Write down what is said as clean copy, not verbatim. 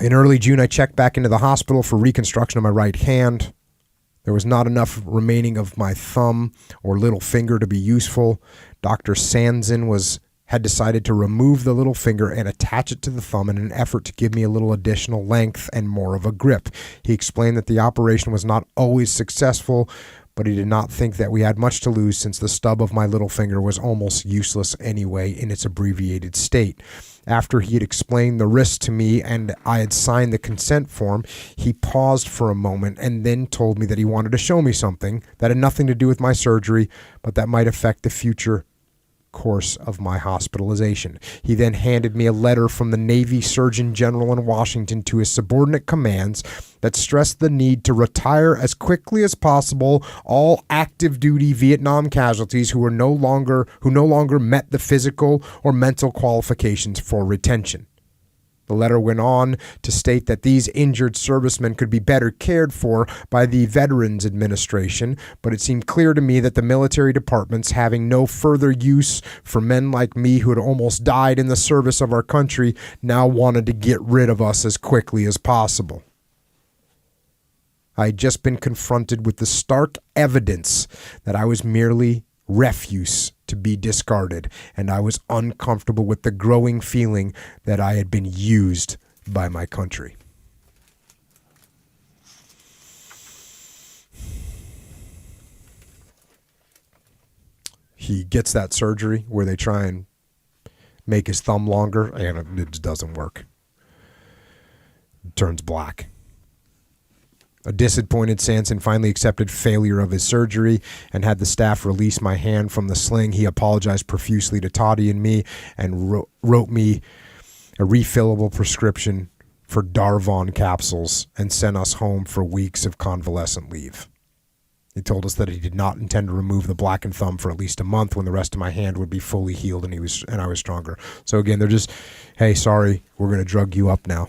In early June, I checked back into the hospital for reconstruction of my right hand. There was not enough remaining of my thumb or little finger to be useful. Dr. Sanson had decided to remove the little finger and attach it to the thumb in an effort to give me a little additional length and more of a grip. He explained that the operation was not always successful, but he did not think that we had much to lose since the stub of my little finger was almost useless anyway in its abbreviated state. After he had explained the risks to me and I had signed the consent form, he paused for a moment and then told me that he wanted to show me something that had nothing to do with my surgery, but that might affect the future course of my hospitalization. He then handed me a letter from the Navy Surgeon General in Washington to his subordinate commands that stressed the need to retire as quickly as possible all active duty Vietnam casualties who no longer met the physical or mental qualifications for retention. The letter went on to state that these injured servicemen could be better cared for by the Veterans Administration, but it seemed clear to me that the military departments, having no further use for men like me who had almost died in the service of our country, now wanted to get rid of us as quickly as possible. I had just been confronted with the stark evidence that I was merely refuse to be discarded, and I was uncomfortable with the growing feeling that I had been used by my country. He gets that surgery where they try and make his thumb longer, and it doesn't work. It turns black. A disappointed Sanson finally accepted failure of his surgery and had the staff release my hand from the sling. He apologized profusely to Toddy and me and wrote me a refillable prescription for Darvon capsules and sent us home for weeks of convalescent leave. He told us that he did not intend to remove the blackened thumb for at least a month when the rest of my hand would be fully healed and I was stronger. So again, they're just, hey, sorry, we're going to drug you up now.